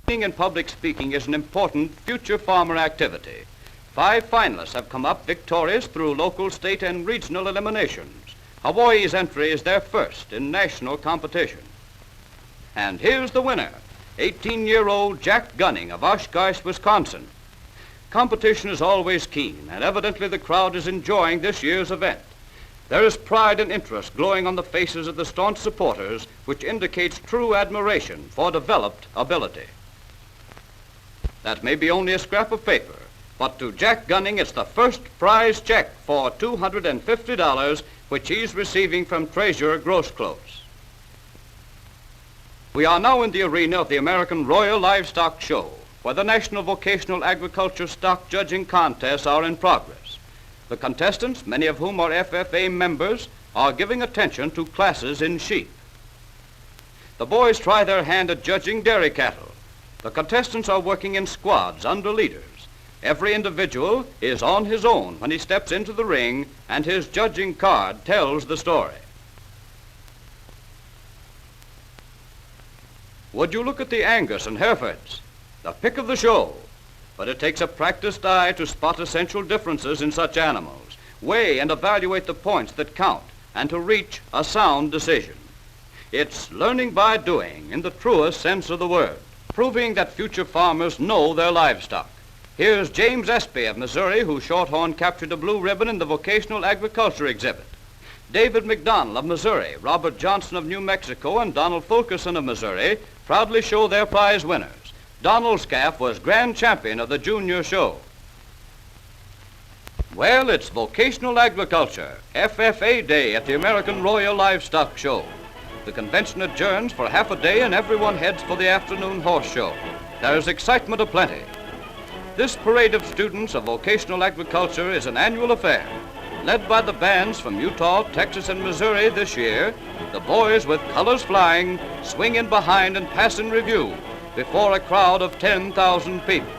Training in public speaking is an important future farmer activity. 5 finalists have come up victorious through local, state, and regional eliminations. Hawaii's entry is their first in national competition. And here's the winner, 18-year-old Jack Gunning of Oshkosh, Wisconsin. Competition is always keen, and evidently the crowd is enjoying this year's event. There is pride and interest glowing on the faces of the staunch supporters, which indicates true admiration for developed ability. That may be only a scrap of paper, but to Jack Gunning it's the first prize check for $250, which he's receiving from Treasurer Grosclose. We are now in the arena of the American Royal Livestock Show, where the National Vocational Agriculture Stock Judging Contests are in progress. The contestants, many of whom are FFA members, are giving attention to classes in sheep. The boys try their hand at judging dairy cattle. The contestants are working in squads under leaders. Every individual is on his own when he steps into the ring, and his judging card tells the story. Would you look at the Angus and Herefords? The pick of the show. But it takes a practiced eye to spot essential differences in such animals, weigh and evaluate the points that count, and to reach a sound decision. It's learning by doing in the truest sense of the word, proving that future farmers know their livestock. Here's James Espy of Missouri, who shorthorn captured a blue ribbon in the vocational agriculture exhibit. David McDonald of Missouri, Robert Johnson of New Mexico, and Donald Fulkerson of Missouri proudly show their prize winners. Donald's calf was grand champion of the junior show. Well, it's vocational agriculture, FFA Day at the American Royal Livestock Show. The convention adjourns for half a day and everyone heads for the afternoon horse show. There's excitement aplenty. This parade of students of vocational agriculture is an annual affair. Led by the bands from Utah, Texas, and Missouri this year, the boys with colors flying swing in behind and pass in review before a crowd of 10,000 people.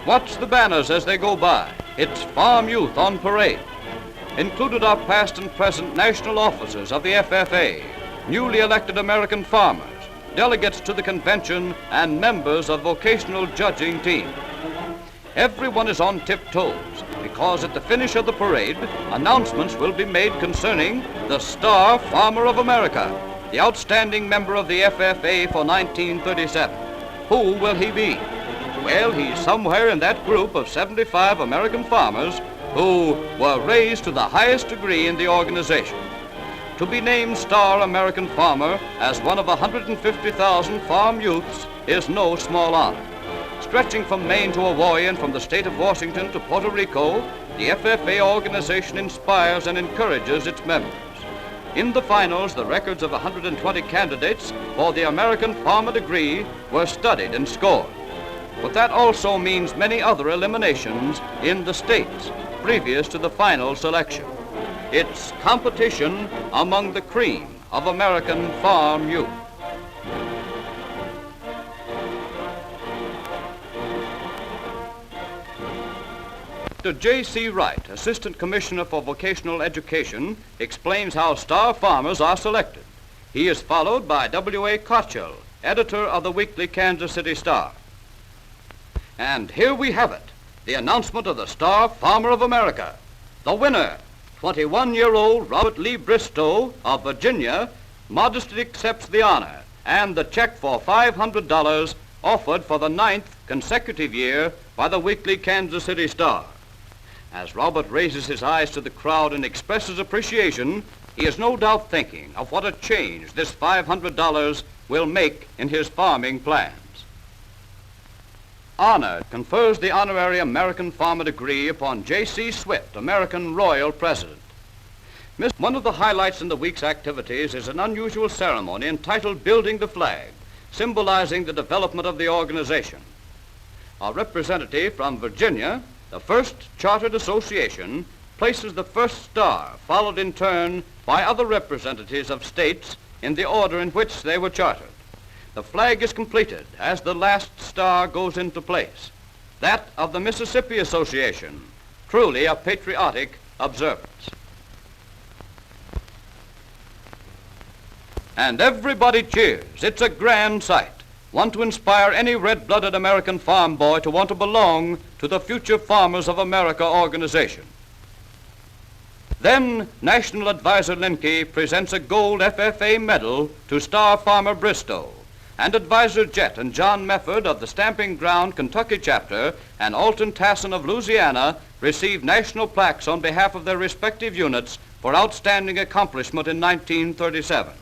Watch the banners as they go by. It's Farm Youth on parade. Included are past and present national officers of the FFA, newly elected American farmers, delegates to the convention, and members of vocational judging team. Everyone is on tiptoes because at the finish of the parade, announcements will be made concerning the Star Farmer of America, the outstanding member of the FFA for 1937. Who will he be? Well, he's somewhere in that group of 75 American farmers who were raised to the highest degree in the organization. To be named Star American Farmer as one of 150,000 farm youths is no small honor. Stretching from Maine to Hawaii and from the state of Washington to Puerto Rico, the FFA organization inspires and encourages its members. In the finals, the records of 120 candidates for the American Farmer degree were studied and scored. But that also means many other eliminations in the states previous to the final selection. It's competition among the cream of American farm youth. Dr. J.C. Wright, Assistant Commissioner for Vocational Education, explains how star farmers are selected. He is followed by W.A. Cotchell, editor of the weekly Kansas City Star. And here we have it, the announcement of the Star Farmer of America. The winner, 21-year-old Robert Lee Bristow of Virginia, modestly accepts the honor and the check for $500 offered for the 9th consecutive year by the weekly Kansas City Star. As Robert raises his eyes to the crowd and expresses appreciation, he is no doubt thinking of what a change this $500 will make in his farming plans. Honor confers the honorary American Farmer degree upon J.C. Swift, American Royal President. One of the highlights in the week's activities is an unusual ceremony entitled Building the Flag, symbolizing the development of the organization. A representative from Virginia, the first chartered association, places the first star, followed in turn by other representatives of states in the order in which they were chartered. The flag is completed as the last star goes into place, that of the Mississippi Association, truly a patriotic observance. And everybody cheers. It's a grand sight. one to inspire any red-blooded American farm boy to want to belong to the Future Farmers of America organization. Then National Advisor Linke presents a gold FFA medal to star farmer Bristow, and Advisor Jett and John Mefford of the Stamping Ground Kentucky chapter and Alton Tasson of Louisiana receive national plaques on behalf of their respective units for outstanding accomplishment in 1937.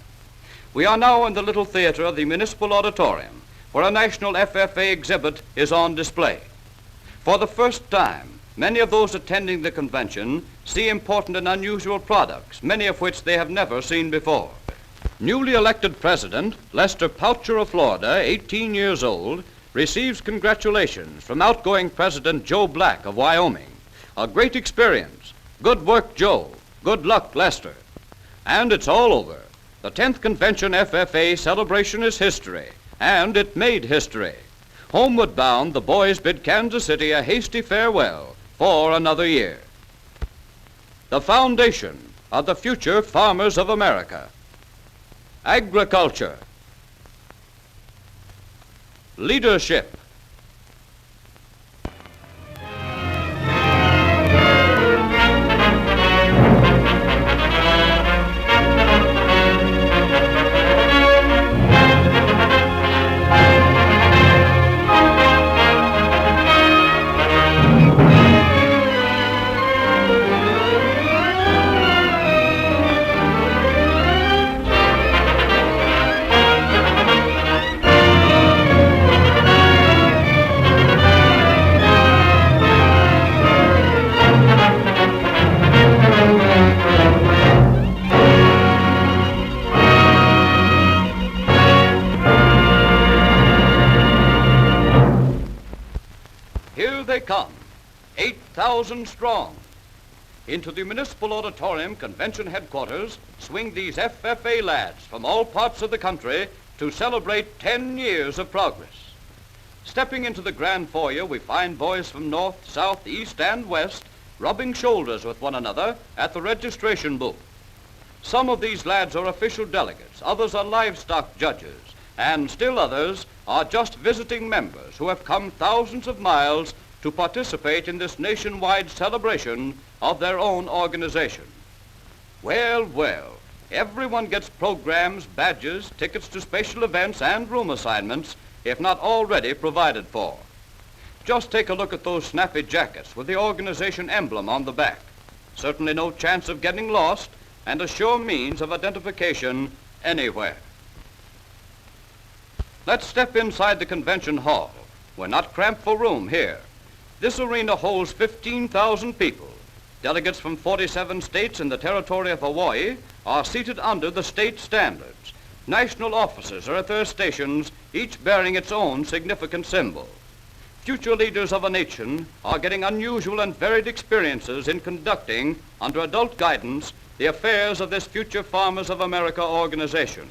We are now in the little theater of the Municipal Auditorium, where a national FFA exhibit is on display. For the first time, many of those attending the convention see important and unusual products, many of which they have never seen before. Newly elected President Lester Poucher of Florida, 18 years old, receives congratulations from outgoing President Joe Black of Wyoming. A great experience. Good work, Joe. Good luck, Lester. And it's all over. The 10th Convention FFA celebration is history, and it made history. Homeward bound, the boys bid Kansas City a hasty farewell for another year. The foundation of the Future Farmers of America. Agriculture. Leadership. Here they come, 8,000 strong. Into the Municipal Auditorium Convention headquarters swing these FFA lads from all parts of the country to celebrate 10 years of progress. Stepping into the grand foyer, we find boys from north, south, east, and west rubbing shoulders with one another at the registration booth. Some of these lads are official delegates, others are livestock judges, and still others are just visiting members who have come thousands of miles to participate in this nationwide celebration of their own organization. Well, well, everyone gets programs, badges, tickets to special events, and room assignments, if not already provided for. Just take a look at those snappy jackets with the organization emblem on the back. Certainly no chance of getting lost, and a sure means of identification anywhere. Let's step inside the convention hall. We're not cramped for room here. This arena holds 15,000 people. Delegates from 47 states in the territory of Hawaii are seated under the state standards. National officers are at their stations, each bearing its own significant symbol. Future leaders of a nation are getting unusual and varied experiences in conducting, under adult guidance, the affairs of this Future Farmers of America organization.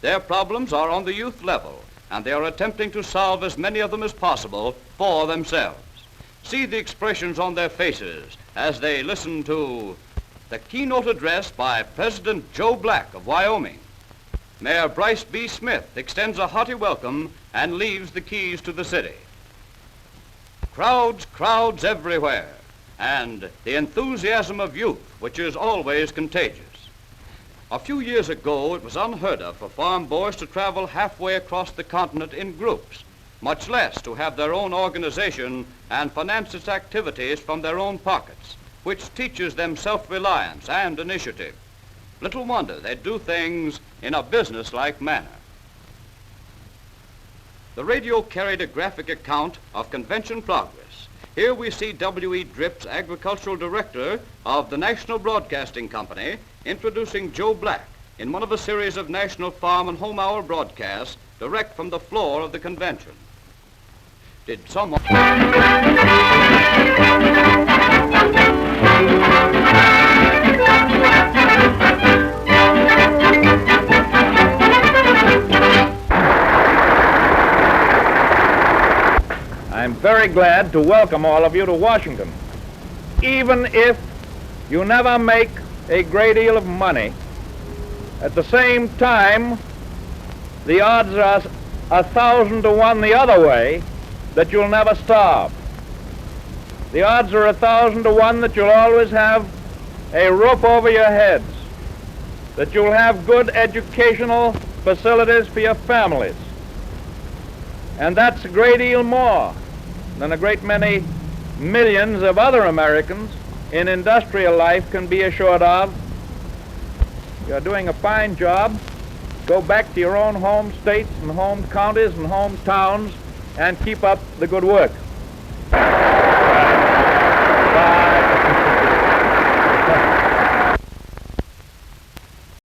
Their problems are on the youth level, and they are attempting to solve as many of them as possible for themselves. See the expressions on their faces as they listen to the keynote address by President Joe Black of Wyoming. Mayor Bryce B. Smith extends a hearty welcome and leaves the keys to the city. Crowds, crowds everywhere, and the enthusiasm of youth, which is always contagious. A few years ago, it was unheard of for farm boys to travel halfway across the continent in groups, much less to have their own organization and finance its activities from their own pockets, which teaches them self-reliance and initiative. Little wonder they do things in a business-like manner. The radio carried a graphic account of convention progress. Here we see W.E. Dripp's agricultural director of the National Broadcasting Company introducing Joe Black in one of a series of National Farm and Home Hour broadcasts direct from the floor of the convention. Did someone... I'm very glad to welcome all of you to Washington. Even if you never make a great deal of money, at the same time, the odds are 1,000 to 1 the other way that you'll never starve. The odds are 1,000 to 1 that you'll always have a roof over your heads, that you'll have good educational facilities for your families. And that's a great deal more than a great many millions of other Americans in industrial life can be assured of. You're doing a fine job. Go back to your own home states and home counties and home towns and keep up the good work.